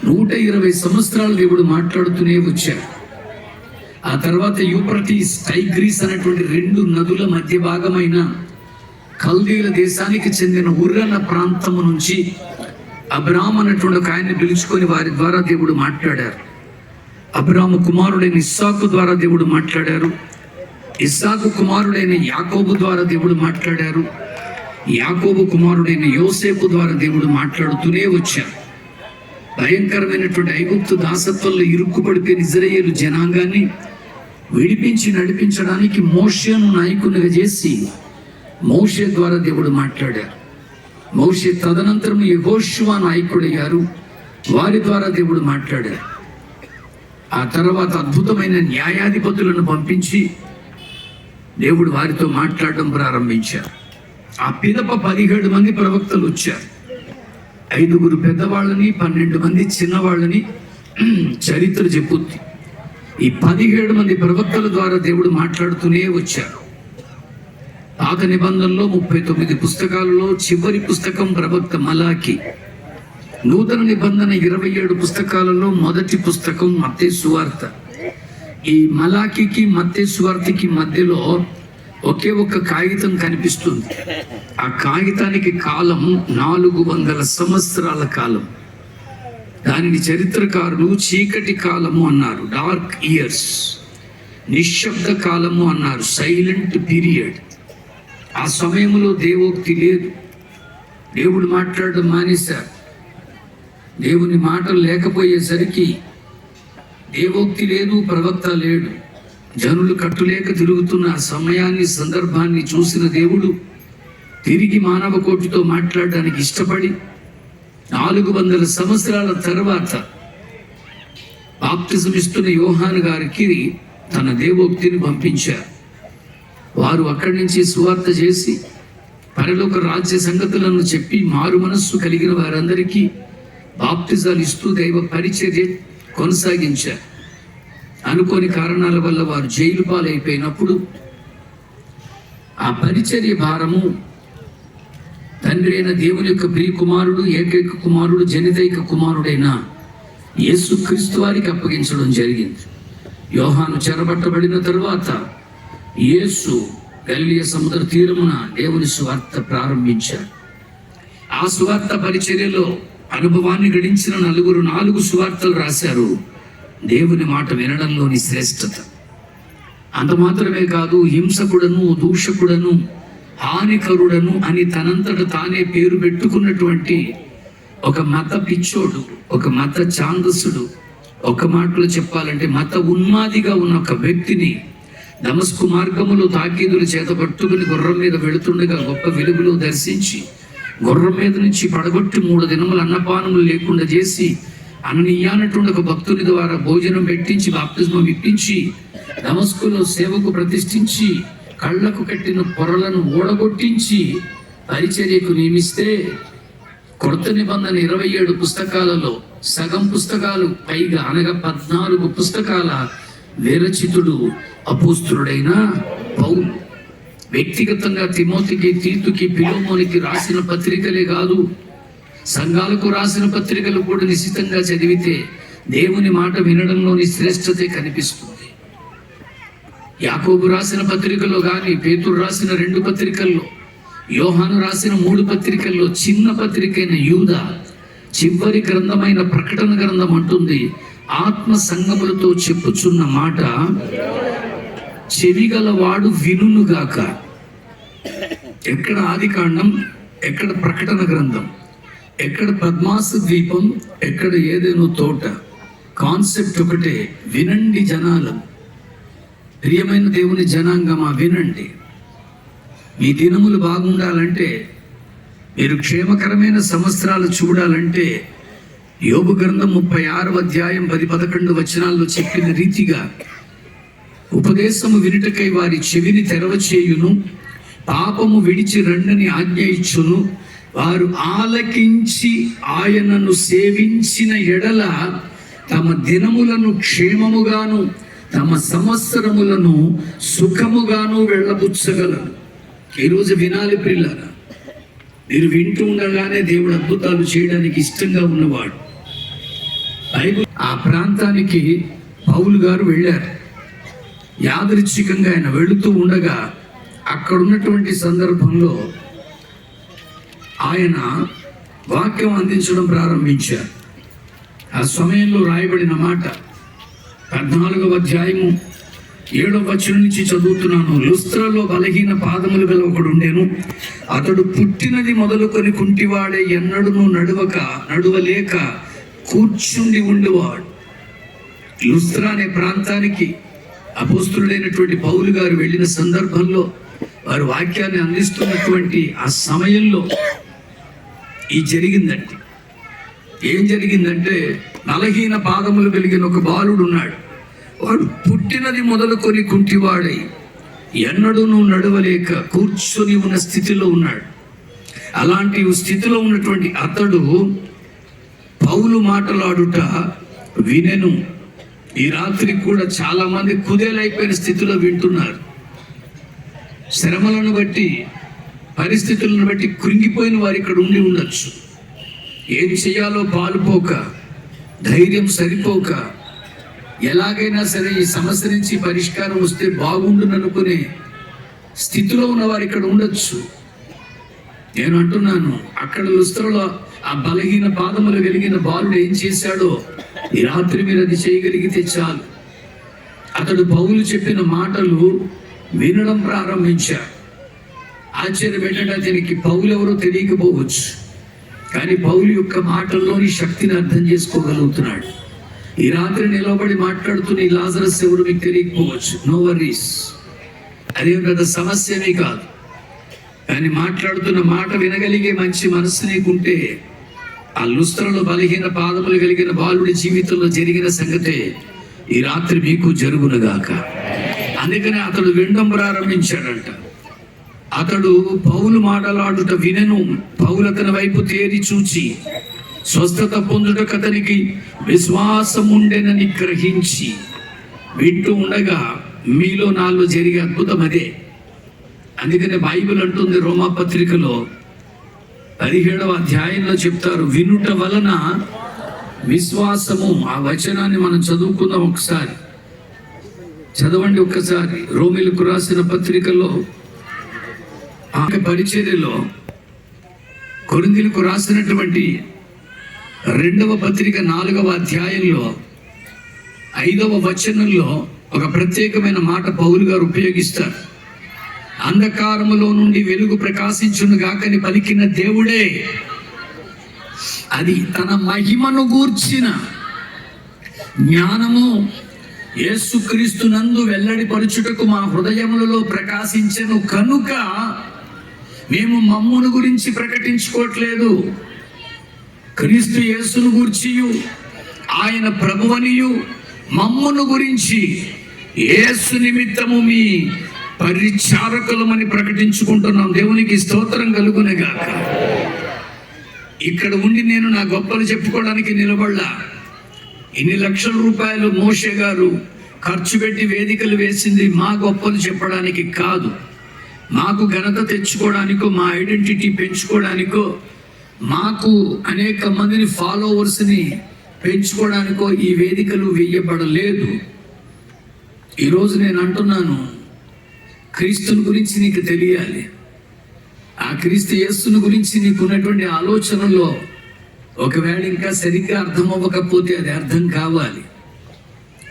120 సంవత్సరాలు దేవుడు మాట్లాడుతూనే వచ్చారు. ఆ తర్వాత యూఫ్రటీస్, టైగ్రీస్ అనేటువంటి 2 నదుల మధ్య భాగమైన కల్దీల దేశానికి చెందిన ఉర్రన్న ప్రాంతము నుంచి అబ్రాము అనేటువంటి ఒక ఆయన్ని పిలుచుకొని వారి ద్వారా దేవుడు మాట్లాడారు. అబ్రాము కుమారుడైన ఇస్సాకు ద్వారా దేవుడు మాట్లాడారు. ఇస్సాకు కుమారుడైన యాకోబు ద్వారా దేవుడు మాట్లాడారు. యాకోబు కుమారుడైన యోసేపు ద్వారా దేవుడు మాట్లాడుతూనే వచ్చారు. భయంకరమైనటువంటి ఐగుప్తు దాసత్వంలో ఇరుక్కుపడిపోయిన ఇజ్రాయేలు జనాంగాన్ని విడిపించి నడిపించడానికి మోషేను నాయకునిగా చేసి మోషే ద్వారా దేవుడు మాట్లాడారు. మోషే తదనంతరం యెహోషువ నాయకుడయ్యారు. వారి ద్వారా దేవుడు మాట్లాడారు. ఆ తర్వాత అద్భుతమైన న్యాయాధిపతులను పంపించి దేవుడు వారితో మాట్లాడడం ప్రారంభించారు. ఆ పిదప 17 మంది ప్రవక్తలు వచ్చారు. 5 పెద్దవాళ్ళని, 12 మంది చిన్నవాళ్ళని చరిత్ర చెప్పుద్ది. ఈ 17 మంది ప్రవక్తల ద్వారా దేవుడు మాట్లాడుతూనే వచ్చారు. పాత నిబంధనలో 39 పుస్తకాలలో చివరి పుస్తకం ప్రవక్త మలాకి. నూతన నిబంధన 27 పుస్తకాలలో మొదటి పుస్తకం మత్తయి సువార్త. ఈ మలాకికి మత్తయి సువార్తకి మధ్యలో ఒకే ఒక కాగితం కనిపిస్తుంది. ఆ కాగితానికి కాలం 400 సంవత్సరాల కాలం. దానిని చరిత్రకారులు చీకటి కాలము అన్నారు, డార్క్ ఇయర్స్. నిశ్శబ్ద కాలము అన్నారు, సైలెంట్ పీరియడ్. ఆ సమయంలో దేవోక్తి లేదు. దేవుడు మాట్లాడడం మానేశారు. దేవుని మాటలు లేకపోయేసరికి దేవోక్తి లేదు, ప్రవక్త లేడు. జనులు కట్టులేక తిరుగుతున్న ఆ సమయాన్ని, సందర్భాన్ని చూసిన దేవుడు తిరిగి మానవ కోటితో మాట్లాడడానికి ఇష్టపడి 400 సంవత్సరాల తర్వాత బాప్తిజం ఇస్తున్న యోహాను గారికి తన దేవోక్తిని పంపించారు. వారు అక్కడి నుంచి సువార్త చేసి పరలోక రాజ్య సంగతులను చెప్పి మారు మనస్సు కలిగిన వారందరికీ బాప్తిజాలు ఇస్తూ దైవ పరిచర్య కొనసాగించారు. అనుకోని కారణాల వల్ల వారు జైలు పాలైపోయినప్పుడు ఆ పరిచర్య భారము తండ్రి అయిన దేవుని యొక్క ప్రియ కుమారుడు, ఏకైక కుమారుడు, జనితైక కుమారుడైన యేసుక్రీస్తు వారికి అప్పగించడం జరిగింది. యోహాను చెరబట్టబడిన తరువాత యేసు గలిలయ సముద్ర తీరమున దేవుని సువార్త ప్రారంభించారు. ఆ సువార్త పరిచర్యలో అనుభవాన్ని గడించిన 4 సువార్తలు రాశారు. దేవుని మాట వినడంలోని శ్రేష్టత. అంత మాత్రమే కాదు, హింసకుడను, దూషకుడను, హానికరుడను అని తనంతట తానే పేరు పెట్టుకున్నటువంటి ఒక మత పిచ్చోడు, ఒక మత ఛాందసుడు, ఒక మాటలో చెప్పాలంటే మత ఉన్మాదిగా ఉన్న ఒక వ్యక్తిని దమస్కు మార్గములో తాకీదుల చేత పట్టుకుని గుర్రం మీద వెళుతుండగా గొప్ప వెలుగులో దర్శించి గుర్రం మీద నుంచి పడగొట్టి 3 దినములు అన్నపానములు లేకుండా చేసి అననీయ అన్నటువంటి ఒక భక్తుని ద్వారా భోజనం పెట్టించి బాప్తిజమం ఇప్పించి దమస్కులో సేవకు ప్రతిష్ఠించి కళ్ళకు కట్టిన పొరలను ఊడగొట్టించి పరిచర్యకు నియమిస్తే కొత్త నిబంధన 27 పుస్తకాలలో సగం పుస్తకాలు పైగా అనగా 14 పుస్తకాల విరచితుడు అపోస్తులుడైన పౌలు. వ్యక్తిగతంగా తిమోతికి, తీతుకి, ఫిలోమోనికి రాసిన పత్రికలే కాదు, సంఘాలకు రాసిన పత్రికలు కూడా నిశ్చితంగా చదివితే దేవుని మాట వినడంలోని శ్రేష్టతే కనిపిస్తుంది. యాకోబు రాసిన పత్రికల్లో కానీ, పేతురు రాసిన 2 పత్రికల్లో, యోహాను రాసిన 3 పత్రికల్లో చిన్న పత్రికైన యూదా చివరి గ్రంథమైన ప్రకటన గ్రంథం అంటుంది, ఆత్మ సంగములతో చెప్పుచున్న మాట చెవిగలవాడు వినుగాక. ఎక్కడ ఆదికాండం, ఎక్కడ ప్రకటన గ్రంథం, ఎక్కడ పద్మాసు ద్వీపం, ఎక్కడ ఏదేనో తోట. కాన్సెప్ట్ ఒకటే, వినండి జనాలం. ప్రియమైన దేవుని జనాంగమా, వినండి. మీ దినములు బాగుండాలంటే, మీరు క్షేమకరమైన సంవత్సరాలు చూడాలంటే యోబు గ్రంథం 36వ అధ్యాయం 10-11 వచనాల్లో చెప్పిన రీతిగా ఉపదేశము వినుటకై వారి చెవిని తెరవచేయును, పాపము విడిచి రండని ఆజ్ఞ ఇచ్చును. వారు ఆలకించి ఆయనను సేవించిన ఎడల తమ దినములను క్షేమముగాను తమ సంవత్సరములను సుఖముగాను వెళ్ళబుచ్చగలరు. ఈరోజు వినాలి ప్రియులారా, మీరు వింటూ ఉండగానే దేవుడు అద్భుతాలు చేయడానికి ఇష్టంగా ఉన్నవాడు. ఆ ప్రాంతానికి పౌలు గారు వెళ్ళారు. యాదృచ్ఛికంగా ఆయన వెళుతూ ఉండగా అక్కడ ఉన్నటువంటి సందర్భంలో ఆయన వాక్యం అందించడం ప్రారంభించారు. ఆ సమయంలో రాయబడిన మాట 14వ అధ్యాయము 7వ వచనం నుంచి చదువుతున్నాను. లుస్త్రలో బలహీన పాదములు గల ఒకడు ఉండెను. అతడు పుట్టినది మొదలుకొని కుంటివాడే, ఎన్నడూ నడువలేక కూర్చుండి ఉండేవాడు. లుస్త్ర అనే ప్రాంతానికి అపోస్తులుడైనటువంటి పౌలు గారు వెళ్ళిన సందర్భంలో వారు వాక్యాన్ని అందిస్తున్నటువంటి ఆ సమయంలో జరిగిందండి. ఏం జరిగిందంటే, బలహీన పాదములు కలిగిన ఒక బాలుడు ఉన్నాడు. వాడు పుట్టినది మొదలుకొని కుంటివాడై ఎన్నడూ నడవలేక కూర్చొని ఉన్న స్థితిలో ఉన్నాడు. అలాంటి స్థితిలో ఉన్నటువంటి అతడు పౌలు మాటలాడుట వినెను. ఈ రాత్రి కూడా చాలా మంది కుదేలైపోయిన స్థితిలో వింటున్నారు. శ్రమలను బట్టి, పరిస్థితులను బట్టి కృంగిపోయిన వారు ఇక్కడ ఉండి ఉండొచ్చు. ఏం చేయాలో పాలుపోక, ధైర్యం సరిపోక, ఎలాగైనా సరే ఈ సమస్య నుంచి పరిష్కారం వస్తే బాగుండుననుకునే స్థితిలో ఉన్నవారు ఇక్కడ ఉండొచ్చు. నేను అంటున్నాను, అక్కడ లుస్త్రలో ఆ బలహీన పాదములు కలిగిన బాలుడు ఏం చేశాడో ఈ రాత్రి మీరు అది చేయగలిగితే చాలు. అతడు పౌలు చెప్పిన మాటలు వినడం ప్రారంభించాడు. ఆశ్చర్యం ఏంటంటే, అతనికి పౌలు ఎవరో తెలియకపోవచ్చు, కానీ పౌలు యొక్క మాటల్లోని శక్తిని అర్థం చేసుకోగలుగుతున్నాడు. ఈ రాత్రి నిలబడి మాట్లాడుతున్న ఈ లాజరస్ ఎవరు మీకు తెలియకపోవచ్చు. నో వరీస్, అదేం పెద్ద సమస్యమే కాదు. కానీ మాట్లాడుతున్న మాట వినగలిగే మంచి మనసు నీకుంటే, ఆ లుస్త్రలో బలహీన పాదములు కలిగిన బాలుడి జీవితంలో జరిగిన సంగతే ఈ రాత్రి మీకు జరుగునుగాక. అందుకనే అతడు వినడం ప్రారంభించాడంట. అతడు పౌలు మాటలాడుట వినెను. పౌలు అతని వైపు తేరి చూచి స్వస్థత పొందుటకు అతనికి విశ్వాసం ఉండెనని గ్రహించి వింటూ ఉండగా మీలో నాలో జరిగే అద్భుతం అదే. అందుకనే బైబిల్ అంటుంది రోమాపత్రికలో 17వ అధ్యాయంలో చెప్తారు, వినుట వలన విశ్వాసము. ఆ వచనాన్ని మనం చదువుకుందాం ఒకసారి. చదవండి ఒక్కసారి. రోమీలకు రాసిన పత్రికలో, ఆ పరిచర్యలో కొరింథీయులకు రాసినటువంటి 2వ పత్రిక 4వ అధ్యాయంలో 5వ వచనంలో ఒక ప్రత్యేకమైన మాట పౌలు గారు ఉపయోగిస్తారు. అంధకారములో నుండి వెలుగు ప్రకాశించును గాకని పలికిన దేవుడే, అది తన మహిమను గూర్చిన జ్ఞానము యేసుక్రీస్తునందు వెల్లడిపరచుటకు మా హృదయములలో ప్రకాశించెను కనుక మేము మమ్మును గురించి ప్రకటించుకోవట్లేదు, క్రీస్తు యేసును గూర్చియు ఆయన ప్రభువనియు మమ్మును గురించి యేసు నిమిత్తము మీ పరిచారకులమని ప్రకటించుకుంటున్నాం. దేవునికి స్తోత్రం కలుగునేగాక. ఇక్కడ ఉండి నేను నా గొప్పలు చెప్పుకోవడానికి నిలబడలా. ఇన్ని లక్షల రూపాయలు మోషే గారు ఖర్చు పెట్టి వేదికలు వేసింది మా గొప్పలు చెప్పడానికి కాదు, మాకు ఘనత తెచ్చుకోవడానికో, మా ఐడెంటిటీ పెంచుకోవడానికో, మాకు అనేక మందిని ఫాలోవర్స్ని పెంచుకోవడానికో ఈ వేదికలు వేయబడలేదు. ఈరోజు నేను అంటున్నాను, క్రీస్తుని గురించి నీకు తెలియాలి. ఆ క్రీస్తు యేసుని గురించి నీకున్నటువంటి ఆలోచనలో ఒకవేళ ఇంకా సరిగ్గా అర్థం అవ్వకపోతే అది అర్థం కావాలి.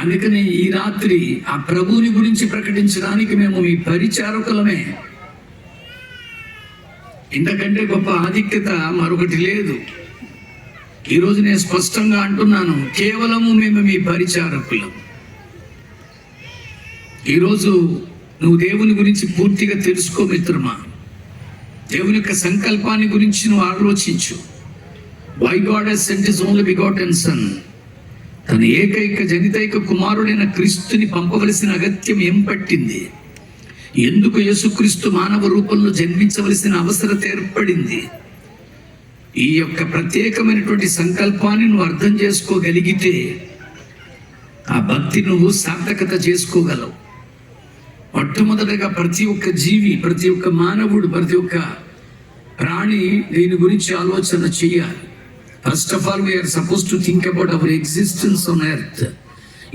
అందుకని ఈ రాత్రి ఆ ప్రభువుని గురించి ప్రకటించడానికి మేము మీ పరిచారకులమే. ఇంతకంటే గొప్ప ఆధిక్యత మరొకటి లేదు. ఈరోజు నేను స్పష్టంగా అంటున్నాను, కేవలము మేము మీ పరిచారకులం. ఈరోజు నువ్వు దేవుని గురించి పూర్తిగా తెలుసుకో మిత్రమా. దేవుని యొక్క సంకల్పాన్ని గురించి నువ్వు ఆలోచించు. Why God has sent his only begotten son, తన ఏకైక జనితైక కుమారుడైన క్రీస్తుని పంపవలసిన అగత్యం ఏం పట్టింది? ఎందుకు యేసుక్రీస్తు మానవ రూపంలో జన్మించవలసిన అవసరత ఏర్పడింది? ఈ యొక్క ప్రత్యేకమైనటువంటి సంకల్పాన్ని నువ్వు అర్థం చేసుకోగలిగితే ఆ భక్తి నువ్వు సార్థకత చేసుకోగలవు. మొట్టమొదటగా ప్రతి ఒక్క జీవి, ప్రతి ఒక్క మానవుడు, ప్రతి ఒక్క ప్రాణి దీని గురించి ఆలోచన చేయాలి. First of all we are suppose to think about our existence on earth.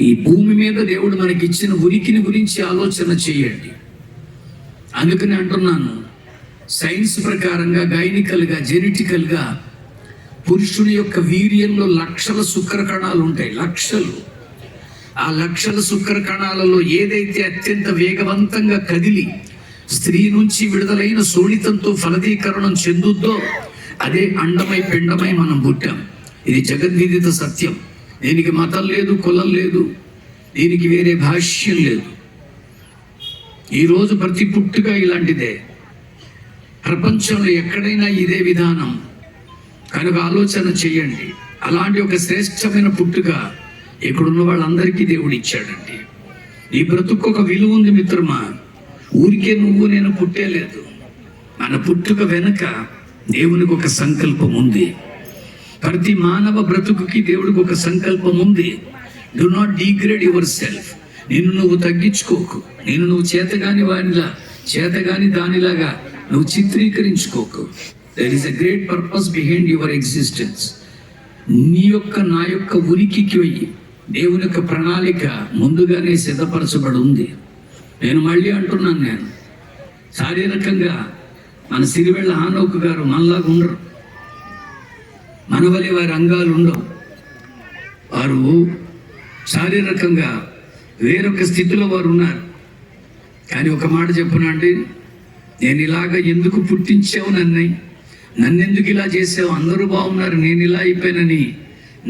ఈ భూమి మీద దేవుడు మనకి ఇచ్చిన ఉనికిని గురించి ఆలోచన చేయండి. అందుకని అంటున్నాను, సైన్స్ ప్రకారంగా, గైనికల్గా, జెనెటికల్గా పురుషుని యొక్క వీర్యంలో లక్షల శుక్ర కణాలు ఉంటాయి, లక్షలు. ఆ లక్షల శుక్ర కణాలలో ఏదైతే అత్యంత వేగవంతంగా కదిలి స్త్రీ నుంచి విడుదలైన శోణితంతో ఫలదీకరణం చెందుద్దో అదే అండమై పిండమై మనం పుట్టాం. ఇది జగద్విదిత సత్యం. దీనికి మతం లేదు, కులం లేదు, దీనికి వేరే భాష్యం లేదు. ఈరోజు ప్రతి పుట్టుక ఇలాంటిదే. ప్రపంచంలో ఎక్కడైనా ఇదే విధానం. కనుక ఆలోచన చేయండి. అలాంటి ఒక శ్రేష్టమైన పుట్టుక ఇక్కడున్న వాళ్ళందరికీ దేవుడు ఇచ్చాడండి. ఈ బ్రతుకు ఒక విలువ ఉంది మిత్రమా. ఊరికే నువ్వు నేను పుట్టేలేదు. మన పుట్టుక వెనుక దేవునికి ఒక సంకల్పం ఉంది. ప్రతి మానవ బ్రతుకుకి దేవుడికి ఒక సంకల్పం ఉంది. Do not degrade yourself. నిన్ను నువ్వు తగ్గించుకోకు. నిన్ను నువ్వు చేతగాని దానిలాగా నువ్వు చిత్రీకరించుకోకు. There is a great purpose behind your existence. నీ యొక్క నా యొక్క ఉనికికి దేవుని యొక్క ప్రణాళిక ముందుగానే సిద్ధపరచబడి ఉంది. నేను మళ్ళీ అంటున్నాను, నేను శారీరకంగా మన సిరివెళ్ళ హానోకు గారు మనలాగా ఉండరు. మన వలె వారి అంగాలు ఉండవు. వారు శారీరకంగా వేరొక స్థితిలో వారు ఉన్నారు. కానీ ఒక మాట చెప్పునండి, నేను ఇలాగ ఎందుకు పుట్టించావు నన్నెందుకు ఇలా చేసావు, అందరూ బాగున్నారు, నేను ఇలా అయిపోయానని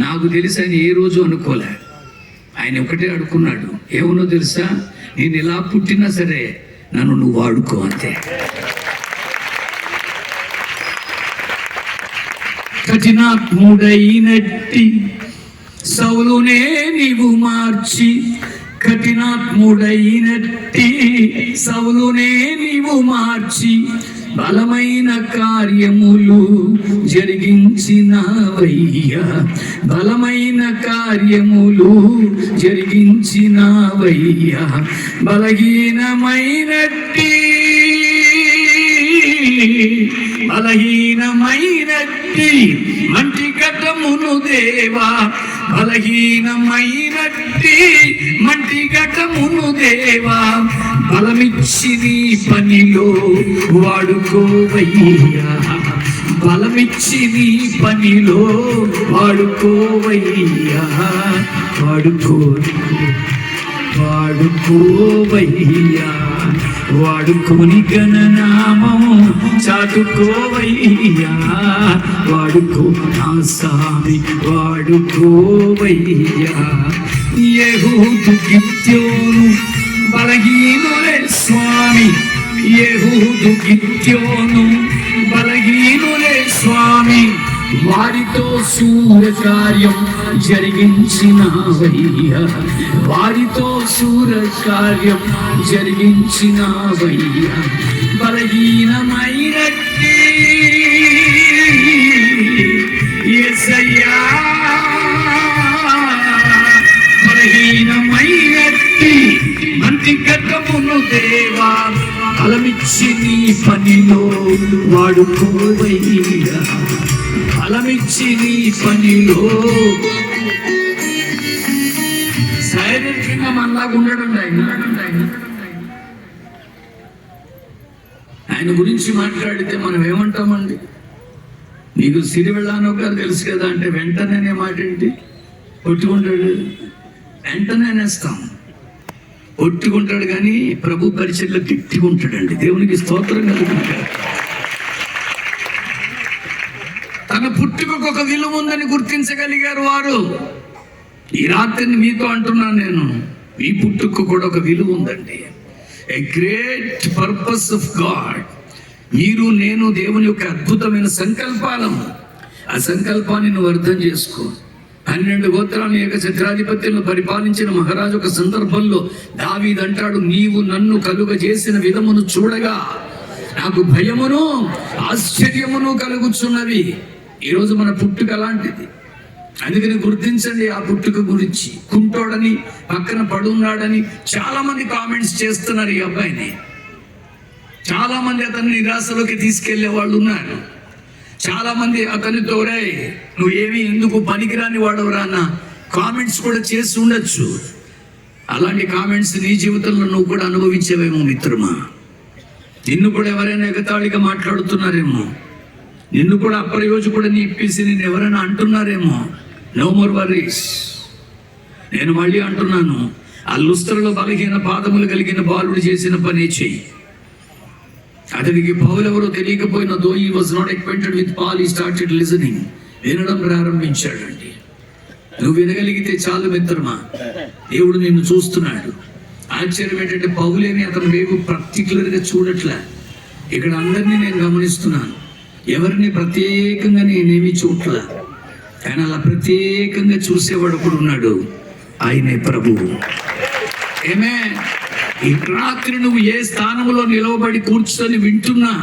నాకు తెలిసి ఆయన ఏ రోజు అనుకోలే. ఆయన ఒకటే అడుక్కున్నాడు, ఏమనో తెలుసా, నేను ఇలా పుట్టినా సరే నన్ను నువ్వు వాడుకో అంతే. కఠినాత్ముడైనట్టి సౌలునే నీవు మార్చి, కఠినాత్ముడైనట్టి సౌలునే నీవు మార్చి, బలమైన కార్యములు జరిగించినవయ్యా, బలమైన కార్యములు జరిగించినవయ్యా. బలహీనమైనట్టి మంటి ఘటమును దేవా, బలహీనమైనట్టి మంటి ఘటమును దేవా, బలమిచ్చి నీ పనిలో వాడుకోవయ్యా, బలమిచ్చి నీ పనిలో వాడుకోవయ్యా, వాడుకోవయ్యా, వాడుకోని గణనామము చాటుకోవయ్యా, వాడుకో నా స్వామి, వాడుకోవయ్యా. యెహూదు గిద్యోను బలహీనులే స్వామి, యెహూదు గిద్యోను బలహీనులే స్వామి, వారితో సూరకార్యం జరిగించినవయ్యా, వారితో సూరకార్యం జరిగించినవయ్యా. బలహీనమైనట్టి యేసయ్యా, బలహీనమైనట్టి మంటి ఘటమును దేవా, బలమిచ్చి నీ పనిలో వాడుకోవయ్యా, బలమిచ్చి నీ పనిలో. శారీరకంగా మనలాగా ఉండడం ఆయన గురించి మాట్లాడితే మనం ఏమంటామండి, నీకు సిరివెళ్ళానో గారు తెలుసు కదా అంటే వెంటనే మాట ఏంటి, కొట్టుకుంటాడు, వెంటనే అనేస్తాం. కొట్టుకుంటాడు కానీ ప్రభు పరిచయలో తిట్టుకుంటాడండి. దేవునికి స్తోత్రం కలుగుతాడు. తన పుట్టుకకు ఒక విలువ ఉందని గుర్తించగలిగారు వారు. ఈ రాత్రిని మీతో అంటున్నాను నేను, మీ పుట్టుకు కూడా ఒక విలువ ఉందండి. A great purpose of God. మీరు నేను దేవుని యొక్క అద్భుతమైన సంకల్పాలము. ఆ సంకల్పాన్ని నువ్వు అర్థం చేసుకో. 12 గోత్రాలను ఏకఛత్రాధిపత్యంలో పరిపాలించిన మహారాజు ఒక సందర్భంలో దావీదు అంటాడు, నీవు నన్ను కలుగజేసిన విధమును చూడగా నాకు భయమును ఆశ్చర్యమును కలుగుచున్నవి. ఈరోజు మన పుట్టుక అలాంటిది. అందుకని గుర్తించండి ఆ పుట్టుక గురించి. కుంటోడని పక్కన పడున్నాడని చాలా మంది కామెంట్స్ చేస్తున్నారు. ఈ అబ్బాయిని చాలా మంది అతన్ని నిరాశలోకి తీసుకెళ్లే వాళ్ళు ఉన్నారు. చాలా మంది అతనితో రే నువ్వేమి ఎందుకు పనికిరాని వాడవరా అన్న కామెంట్స్ కూడా చేసి ఉండొచ్చు. అలాంటి కామెంట్స్ నీ జీవితంలో నువ్వు కూడా అనుభవించేవేమో మిత్రమా. నిన్ను కూడా ఎవరైనా ఎగతాళిగా మాట్లాడుతున్నారేమో, నిన్ను కూడా అప్రయోజకుడని ఇప్పేసి నేను ఎవరైనా అంటున్నారేమో. No more worries. నేను మళ్ళీ అంటున్నాను, ఆ లుస్త్రలో బలహీన పాదములు కలిగిన బాలుడు చేసిన పని చెయ్యి. అతనికి పౌలు ఎవరో తెలియకపోయినా, though he was not acquainted with Paul, he started listening. వినడం ప్రారంభించాడండి. నువ్వు వినగలిగితే చాలు మిత్రమా, దేవుడు నిన్ను చూస్తున్నాడు. ఆశ్చర్యం ఏంటంటే పౌలేని అతను వేగు పర్టికులర్గా చూడట్లే. ఇక్కడ అందరినీ నేను గమనిస్తున్నాను, ఎవరిని ప్రత్యేకంగా నేనేమి చూడట్లే. కానీ అలా ప్రత్యేకంగా చూసేవాడు ఒకడు ఉన్నాడు, ఆయనే ప్రభువు. ఏమే ఈ రాత్రి నువ్వు ఏ స్థానంలో నిలవబడి కూర్చొని వింటున్నా,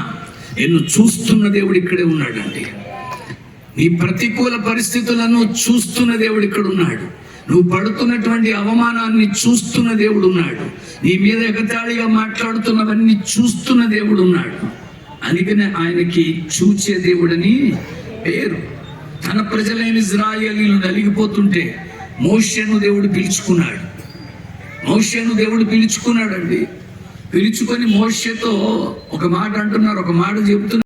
నిన్ను చూస్తున్న దేవుడు ఇక్కడే ఉన్నాడండి. నీ ప్రతికూల పరిస్థితులను చూస్తున్న దేవుడు ఇక్కడ ఉన్నాడు. నువ్వు పడుతున్నటువంటి అవమానాన్ని చూస్తున్న దేవుడు ఉన్నాడు. నీ మీద ఎగతాళిగా మాట్లాడుతున్నవన్నీ చూస్తున్న దేవుడు ఉన్నాడు. అందుకనే ఆయనకి చూచే దేవుడని పేరు. తన ప్రజలైన ఇశ్రాయేలీయులు నలిగిపోతుంటే మోషేను దేవుడు పిలుచుకున్నాడు. మోషేను దేవుడు పిలుచుకున్నాడండి. పిలుచుకొని మోషేతో ఒక మాట అంటున్నారు, ఒక మాట చెబుతున్నారు.